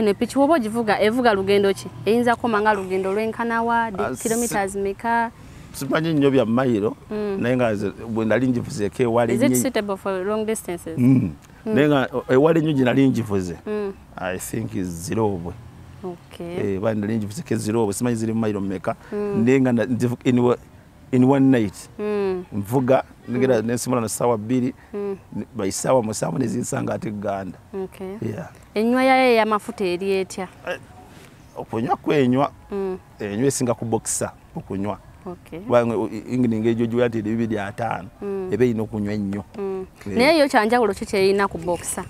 Ne pichi wobo jivuga evuga lugendo ki eyinza ko manga lugendo lwenkana wa kilometers meka simanyi nnyo bya mayiro naye nga bwe nali njivuze ke wali nnyo. Is it suitable for long distances? Naye nga ewali nnyo gye nali njivuze I think is zero. Okay. Bali nali njivuze ke zero simanyi ziri mayiro meka naye nga in one night mvuga ngera nesimula na sawa 2 bayisawa musamu nezinsanga ate Uganda. Okay. Yeah. Enywa yaye ya mafuta eri etya? Okunywa kwenywa enywa esinga ku boxer okunywa. Okay. Wange ingini ngejo jwa ati 2.5 ebe ino kunywa nnyo. Naye yo kyanjawulo ki kyeyina ku boxer?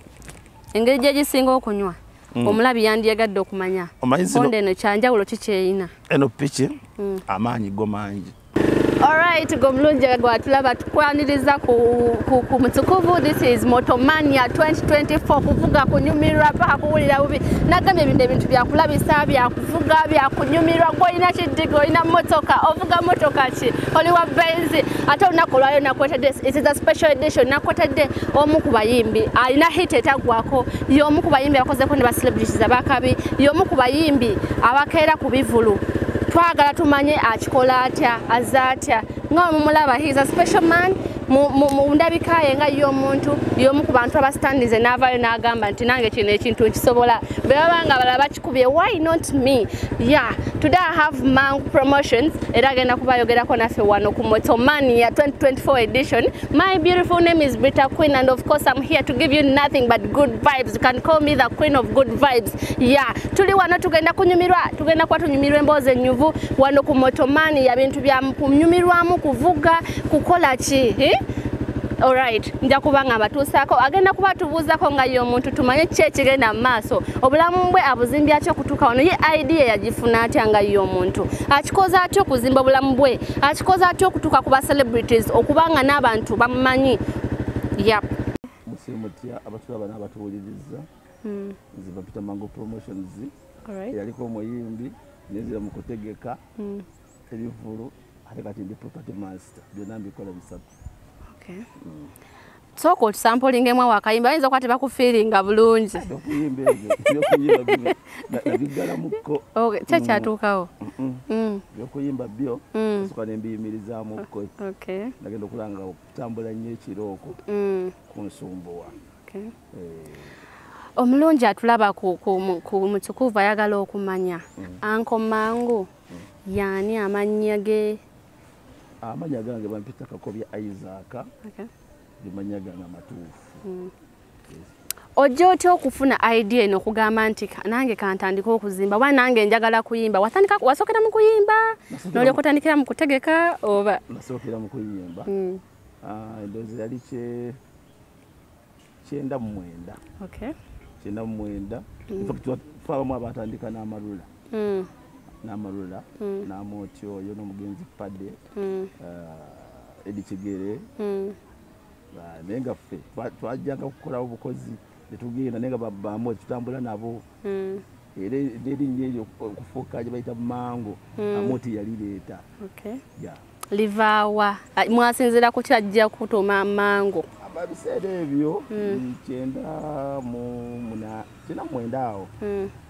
Engeri gye gisinga okunywa. Omulabi yandiyagadde okumanya. Onde eno kyanjawulo ki kyeyina? Eno pichi amaanyi go mangi. Alright, gomulungi gwatulaba tukwaniriza ku mutukuvu. This is Motomania 2024 kuvuga kunyumirwa paka kuwulira bubi nagamye ebintu byakulabisa byakuvuga byakunyumirwa ngoyina kidigo oyina motoka ovuga motoka ki oli wa Benz ate unakolwayo nakwetedde. It is a special edition nakwetedde omu ku bayimbi alina hit etagwako y'omu ku bayimbi akozeko ne ba celebrities abakabi y'omu ku bayimbi abakeera ku bivulu. Twagala tumanye akikola atya azatya nga mumulaba. He is a special man mu ndabika yenga y'omuntu y'omu ku bantu abastandize n'avaayo n'agamba nti nange kino ekintu nkisobola bebabanga balaba kikubye why not me. Yeah, today I have Mangu Promotions era agenda kubayogerako naffe wano ku Motomania 2024 edition. My beautiful name is Britta Queen and of course I'm here to give you nothing but good vibes. You can call me the queen of good vibes. Yeah, tuli wano tugenda kunyumirwa tugenda kwa tunyumirwe emboozi ennyuvu wano ku Motomania bintu bya kunyumirwamu kuvuga kukola ki Alright, nja kubanga batuusako agenda kubatubuuzako nga y'omuntu tumanye ki ekigenda mu maaso obulamu bwe abuzimbya atya okutuuka wano ye idea yagifuna atya nga y'omuntu akikoza atya okuzimba obulamu bwe akikoza atya okutuuka ku ba celebrities okubanga n'abantu bamumanyi. Yep. Musimutya abatulaba n'abatuwuliriza ziba Peter Mangu Promotions. Alright. Yaliko omuyimbi nezira mu kutegeka ebivulu ate kati ndi property master byonna mbikola bisatu. Okay. So ko sampling mwa wakayimba ayinza kwati bakufiringa bulungi. Okuyimba ebyo nabigala muko. Okay, kyatuukawo. Okuyimba byo soka nembiyimirizamu ko. Okay. Nagenda okulanga okutambula nnyo ekiroko kunsumbuwa. Okay. Omulungi atulaba ku mutukuvu ayagala okumanya Uncle Mangu yani amanya ge amanya gange bampita Kakobya Isaac. Okay. Bimanya gange matuufu. Ojja otya okufuna idea eno okugamba nti nange kantandika okuzimba wa nange njagala kuyimba wasokera mu kuyimba n'olyoka otandikira mu kutegeka oba nasokera mu kuyimba ndozi yali kyenda mu mwenda. Okay. Kyenda mu mwenda twabamu abatandika n'amalula n'amalula n'amoti oyo n'omugenzi Padde Edi Kigere naye nga ffe twajjanga okukolawo obukozi netugenda naye nga bamoti tutambula nabo era n'erinnya eryo okufuuka gye bayita Mangu amoti yalireeta. Okay. Livaawa mwasinzira ku kyajja kutuma Mangu biseera ebyo kyenda mwenda awo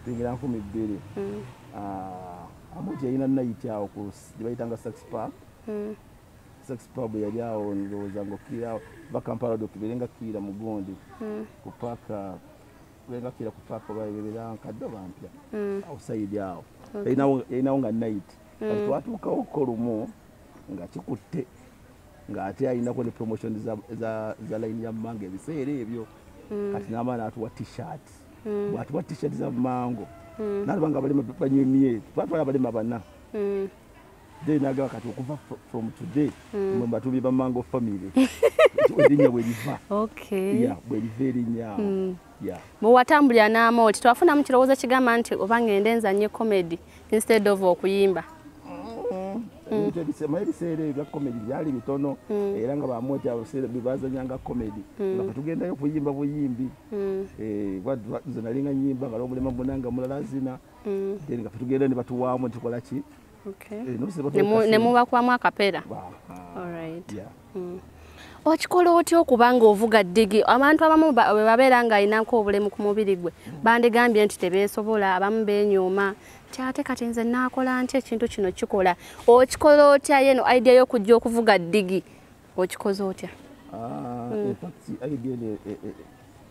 twingira 2000 amoti yalina night awo gye bayitanga Sax Park. Sax Pub yali awo ndowooza ng'okkiira Kampala dokiberenga kkiira mugundi ku paaka kubenga kkiira ku paaka oba ebera nkadde bampya outside awo yalinawo nga night kati twatuukawo ko lumu nga kikutte ng'ate alinako ne promotion za line ya Mangu ebiseera ebyo kati n'amaana n'atuwa t-shirt bw'atuwa t-shirt za Mangu n'alibanga abalema banyemye twatwala abalema bana then nagamba kati okuva from today mbatubi ba Mangu family erinnya bweriva. Okay. Yeah, bweriva erinnya. Yeah. Bw'atambulira n'amoti twafuna mu kirowoozo kigamba nti oba ngende nzanye comedy instead of okuyimba. Ebiseera ebya comedy byali bitono era nga bamoti abaseera bibazanyanga comedy nga tugendayo kuyimba buyimbi nze nalinga nyimba nga omulema munanga mulala zina nga tugenda ne batuwaamu tukola ki. Okay. Ne muba kwa mwakapera. Alright. Yeah. okikola otya okubanga ovuga ddigi abantu abamu bwe babeera nga ayinako obulemu ku mubiri gwe bandigambye nti tebeesobola abamu beenyooma kyate kati nze naakola nti ekintu kino kikola okikola otya yeno idea y'okujja okuvuga ddigi okikoze otya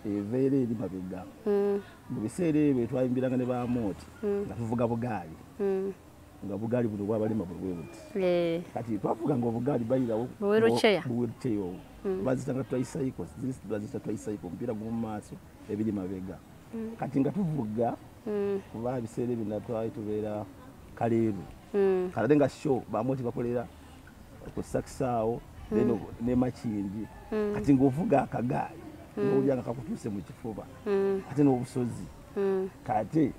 eveera eri mabega mu biseera ebyo twayimbiranga ne bamooti nga tuvuga bugaali nga bugaali buno bwabalema bwe buti kati twavuga nga obugaali bayirawo buweruceyo bazitanga twayisaiko bazita twayisaiko omupiira gumu maaso ebiri mabega kati nga tuvuga kuba ebiseera ebyo natwali tubeera Kaleeru kalade nga show bamooti bakolera ku Sakisaawo ne Makindi kati ng'ovuga akagaali n'olya nga kakutuuse mu kifuba ate n'obusozi kati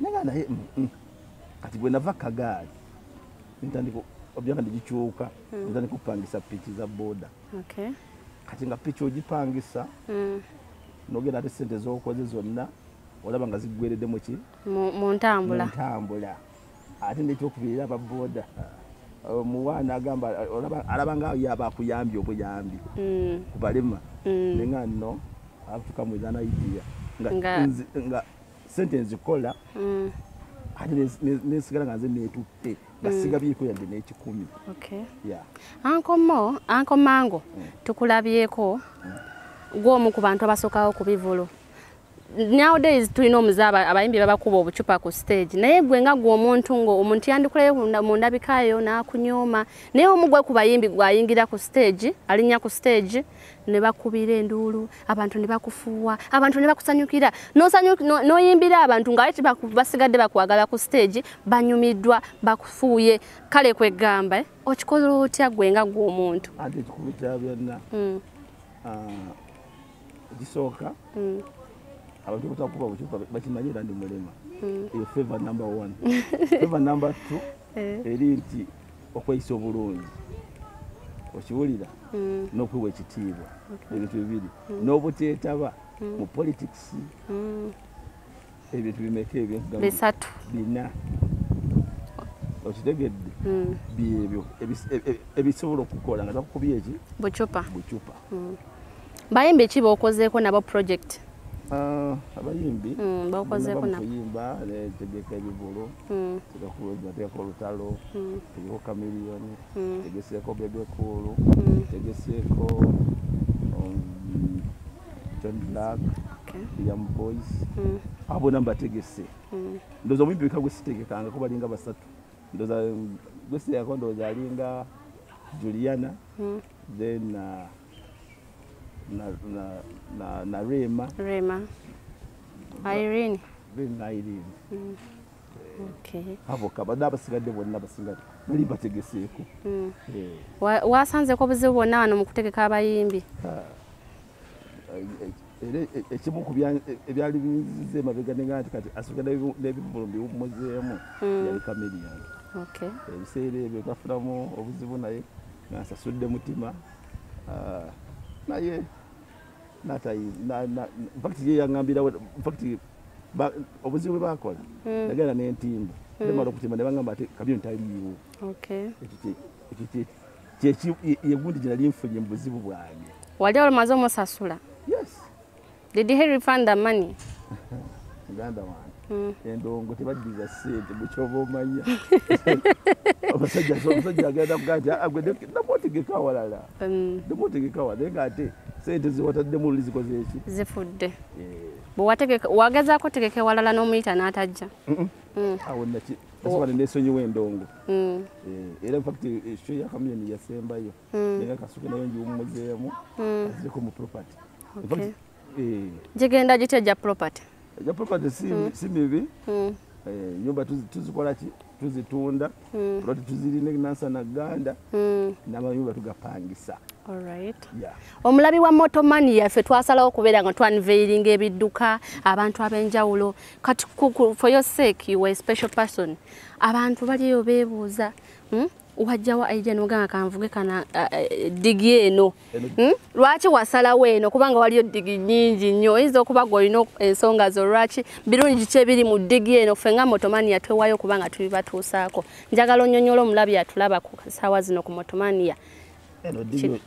nenga naye kati bwe nava kagaali ntandika obyanga ndigikyuka ntandika okupangisa piki za boda kati nga piki ogipangisa n'ogenda ate sente z'okoze zonna olaba nga ziggweredde mu ntambula ate n'ekyokubirira ababoda muwana agamba alaba nga yaba akuyambye obuyambi kubalema nenga nno afuka mu zana idea nga sente nzikola ate nesigala nga nze netutte nga byeko yadde n'ekikumi. Anko Mango tukulabyeko gw'omu ku bantu abasookawo ku bivulo. Nowadays tulina omuzaaba abayimbi babakuba obucupa ku stage naye gwe nga gwe omuntu yandikuleyo mu ndabikayo n'akunyooma naye omu gwe ku bayimbi gwayingira ku stage alinnya ku stage ne bakubira enduulu abantu ne bakufuuwa abantu ne bakusanyukira n'oyimbira abantu nga basigadde bakwagala ku stage banyumiddwa bakufuuye kale kwegamba okikola otya gwe nga gwe omuntu ate kikubita byonna gisooka abantu kutakuba bucupa bakimanyira ndi mulema iyo favor number 1 favor number 2 eri nti okweyisa obulungi okiwulira n'okwewa ekitiibwa ebintu bibiri n'obuteetaba mu politics ebintu bimeka ebintu bisatu bina okitegedde byebyo ebisobola okukola nga bakukubye eki bucupa bayimbi ki b'okozeeko nabo project abayimbi bakozeeko na kuyimba tegeka ebibulo tegeka olutalo tegeko Chameleone tegeseeko Bebe Cool tegeseeko John Black Young Boys abo namba tegese ndoza omuyimbi weka gwe sitegekanga kuba linga basatu ndoza gwese yako ndoza alinga Juliana then na Rema Irene abo kabada basigadde bonna basinga bali bategeseeko wasanze ko buzibu bonna wano mu kutegeka abayimbi ekimu ku ebyali bizize mabega nenga kati asugada n'ebivulo biwumuzeemu yali Chameleone ebiseera ebyo gafulamu obuzibu naye nasasudde mutima naye fakti yangambira fakti obuzibu bakola nagenda n'entimba nemala okutimba ne bangamba ati Chameleone taliiwo yegundi gye nali nfunye mu buzibu bwange wali olamaze omusasula did he refund the money muganda wange endongo tebaddiza ssente bukyoba omanya omusajja agenda kugamba namutegeka awalala namutegeka awalala naye ng'ate sente ziwataddemu luli zikoze eki zifudde wagezaako tegeka ewalala n'omuyita n'atajja awo nasobola nesonyiwa endongo era infacti esho ya Chameleone yasembayo nenga kasuke nayo ngiwummuzeemu azireko mu property gigenda gitya property si mibi nyumba tuzikola ki tuzitunda olwati tuzirina nansa naganda n'amayumba tugapangisa. Omulabi wa Motomani yaffe twasalawo okubeera nga twanveiringa ebidduka abantu ab'enjawulo kati for your sake you were a special person abantu baliyo beebuuza wajjawa aija n'ogamba kanvuge kana digi eno lwaki wasalawo eno kubanga waliyo digi nnyingi nnyo oyinza okuba gwe olina ensonga zo lwaki birungi ki ebiri mu digi eno ffe nga Motomani yatwewayo kubanga tubibatuusaako njagala onnyonnyola omulabi atulaba ku ssaawa zino ku Motomania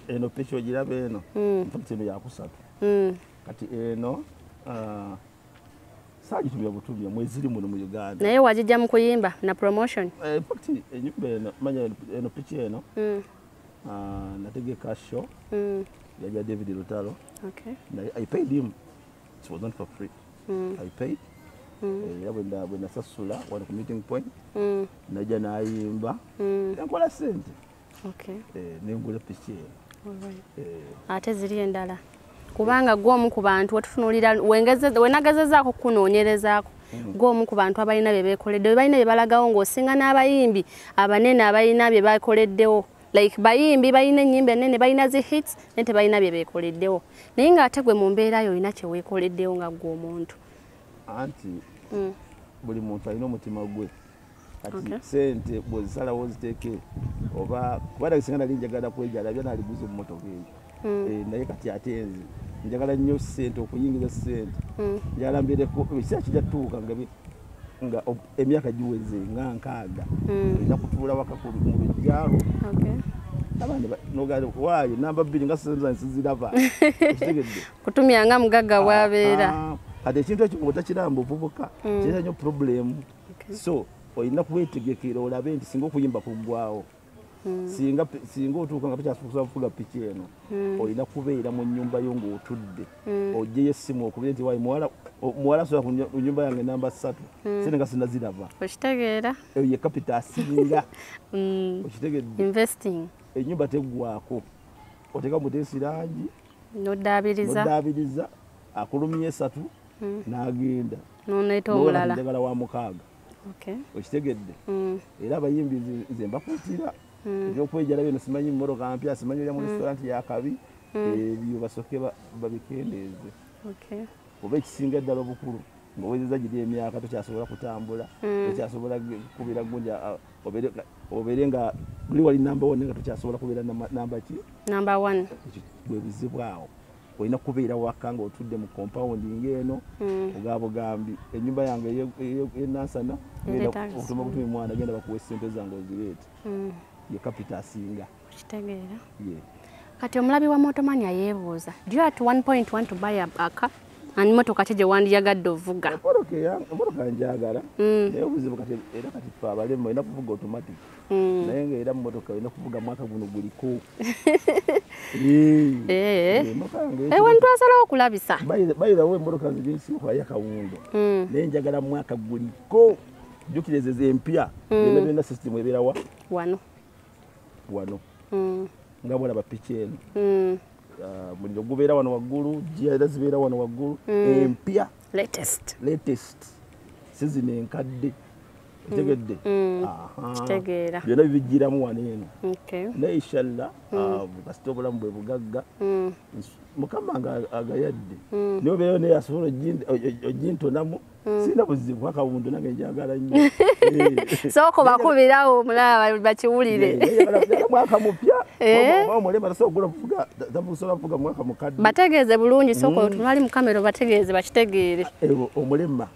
eno piki ogiraba eno infact eno yakusatu kati eno saagitumya butumya mweziri muno mu Uganda naye wagijja mu kuyimba na promotion infact enyumba eno manya eno piki eno nategeka show ya David Lutalo. Okay. I paid him. It was not for free. I paid. When I sasula one meeting point. Naja naimba. Nkola sente. Okay. Nengula piki. Alright. Ate ziri endala. Kubanga gwomu ku bantu otufunulira wenagazezaako kunoonyerezaako gwomu ku bantu abalina bye beekoleddewo balina bye balagawo ng'osinga n'abayimbi abanene abalina bye bakoleddewo like bayimbi balina ennyimba ennene balina zi hits naye tebalina bye beekoleddewo naye ng'ate gwe mu mbeera yo olina kye weekoleddewo nga gwe omuntu anti buli muntu alina omutima gwe kati sente bw'ozisalawo ziteeke oba kubanga kisinga nali njagala kwejala bya naliguza mu mmotoka eyo naye kati ate nze njagala nnyo sente okuyingiza sente njagala mbeereko ekiseera kijatuuka nga emyaka giweze nga 6 olina kutuula waka mu bijjalo nogale waayo namba 2 nga siziraba kutumya nga mugagga bwabeera kati ekintu ekyo bw'otakiramba ovubuka kirina nnyo problemu so olina kuwetegekera olabe nti singa okuyimba kuggwawo singa otuuka nga tukyasobola kufuga piki eno olina kubeera mu nnyumba yo ng'otudde ogyeyo essimu okubira nti wayi muwala asobola ku nnyumba yange namba 3 sente nga sinaziraba okitegeera eyo ye kapita asinga okitegedde investing ennyumba teggwako oteeka muteesi langi noddaabiriza akulumya 3 n'agenda noneeta omulala njagala wa 6 okitegedde era abayimbi nze mbakuutira ebyokwejala bino simanyi mmotoka mpya simanyi olya mu restaurant yakabi ebyo basooke babikendeeze oba ekisinga ddala obukulu ng'owezeza giri emyaka tokyasobola kutambula tokyasobola kubira gundi obeere nga buli wali namba 1 nga tokyasobola kubeera namba ki namba 1 bwe buzibu awo olina kubeera waka ng'otudde mu compound ng'eno ogabugambi ennyumba yange enansana okutuma butumi mwana genda bakuwa essente zange ozireete ye kapita asinga kitegeera kati omulabi wa Motomania yeebuuza do you at one point want to buy a car and motoka ki gye wandiyagadde ovuga emotoka njagala naye obuzibu kati era kati fe abalema olina kuvuga automatic naye ngaera mu motoka olina kuvuga mwaka guno guliko wantu asalawo okulabisa bayirawo emotoka nzigensikwaya kawundo naye njagala mwaka guliko jjukirezeza empya byonna byonna system ebeerawa wano nga bwolaba piki eno muliro gubeera wano waggulu era zibeera wano waggulu empya latest sizino enkadde otegedde byonna bibijjiramu wano eno naye inshallah kasita obulamu bwe bugagga mukama nga agayadde naye obeerayo naye asobola ogintonamu sina buzibu akawundu nange njagala nnyo sooka bakubirawo omulaba bakiwulire mwaka mupya omulema tasobola kuvuga mwaka mukadde bategeeze bulungi sooka otunali mu kamera bategeeze bakitegeere omulema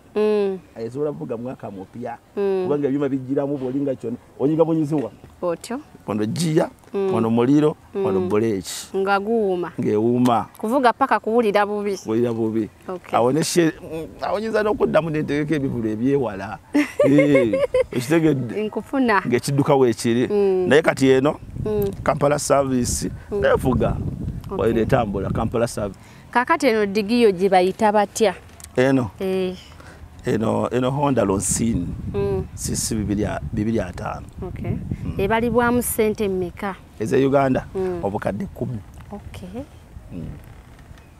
asobola kuvuga mwaka mupya kubanga ebyuma bijjiramu bwolinga kyona onyiga bunyiziwa otyo wano jjiya wano muliro wano buleeki nga guwuma ng'ewuuma kuvuga paka kuwulira bubi awoneshe awonyiza n'okuddamu nentegeka ebivulu ebyewala ekitegedde nkufuna ng'ekidduka weekiri naye kati eno Kampala service nevuga waire etambula Kampala service kakati eno digiyo gye bayita batya eno Honda Lonsin cc 205 ebalibwamu ssente mmeka eze Uganda obukadde 10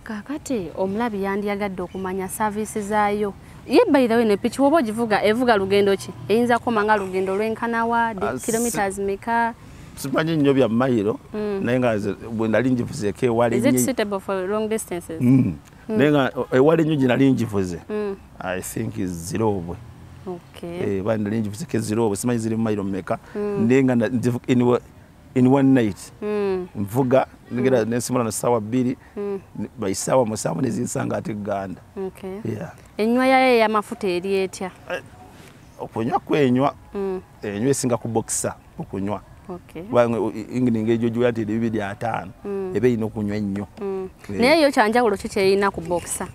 kakati omulabi yandiyagadde okumanya service zaayo ye bayirawo eno piki woba ogivuga evuga lugendo ki eyinza koma nga lugendo lwenkanawa kilometers meka simanyi nnyo bya mayiro naye nga bwe nali ngivuzeeko ewala is it suitable for long distances naye nga ewala ennyo gye nali ngivuze I think zirobwe ba nali ngivuzeeko ezirobwe simanyi ziri mu mayiro mmeka naye nga in one night nvuga ngera nesimula na sawa 2 bayisawa musamu nezinsanga ate Uganda enywa yaye y'amafuta eri etya okunywa kwenywa enywa esinga ku boxer okunywa Okay. Ingini ejo jwa ati 250 ebe ino kunywa nnyo. Naye yo kyanjawulo ki kyeyina ku boxer.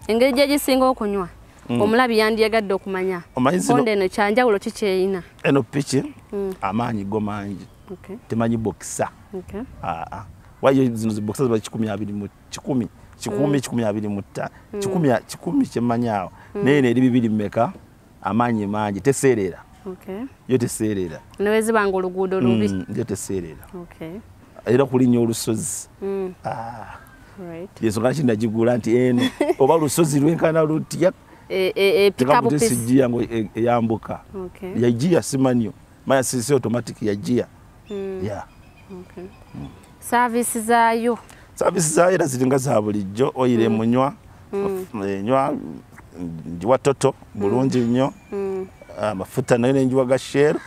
Engeri gye gisinga okunywa. Omulabi yandiyagadde okumanya. Konde eno kyanjawulo ki kyeyina. Eno piki amaanyi go mangi. Okay. Temanyi boxer. Okay. Wayo zino boxer za 10 10 kyemanyaawo. Naye eri 2 mmeka amaanyi mangi teseerera. Okay. Yo teseerera. Newezi banga oluguudo lubi. Yo teseerera. Okay. Era kulinnya olusozi. Right. Yeso kanchi ndagigula nti eno oba lusozi lwenkana lutya pikapu pisi sijia ngo eyambuka. Okay. Yajia simanyo maya sisi automatic yajia. Yeah. Okay. Service zayo era ziringa za bulijjo oyire munywa nywa njiwa toto bulungi nnyo amafuta nayo nenjiwa ga share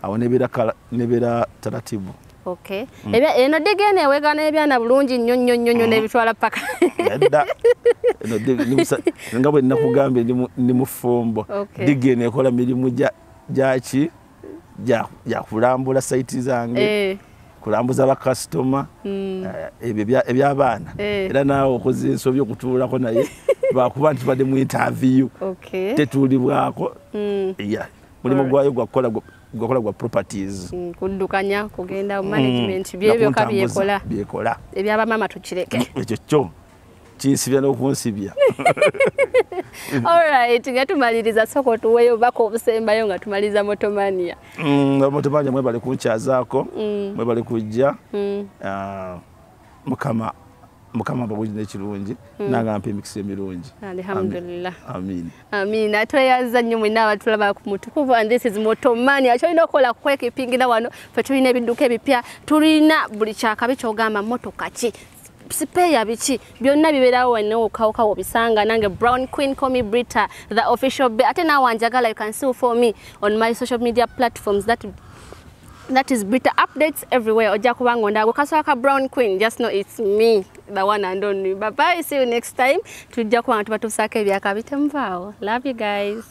awo nebera taratibu. Okay. Eno digene wegana ebyana bulungi nnyo nebitwala paka. Yadda. Ngabwe nakugambye ndi mufumbo. Digene ekola mirimu gyaki ja kulambula site zange. Kulambuza ba customer eby'abaana. Era naawe okoze ensobi okutuulako naye bakuba nti badde mu interview. Okay. Tetulibwako. Yeah. Mulimu gwayo gwakola gwa properties. Kuddukanya kugenda management byebyo kabyekola. Ebyaba mama tukireke. Ekyo kyo kinsibya n'okunsibya. Alright, ngatumaliriza soko tuweyo bako obusembayo nga tumaliza Motomania. Motomania mwe bali kunkyazaako, mwe bali kujja. Mukama babujja ekirungi nangampa emikisa emirungi. Alhamdulillah. Amin. Amina. Tweyaza nnyo mwina abatulaba ku Mutukuvu and this is Motomania. Kyolina okola kwekipingira wano fe tulina ebidduka ebipya, tulina buli kyakabi kyogamba motoka ki sipeya biki byonna biberawo wano okawuka obisanga nange Brown Queen call me Brita the official ate na wanjagala you can see for me on my social media platforms that is Brita updates everywhere ojja kubanga ndago kaswaka Brown Queen just know it's me the one and only. Bye bye, see you next time tujja kuba tubatusaka ebyakabite mvaawo. Love you guys.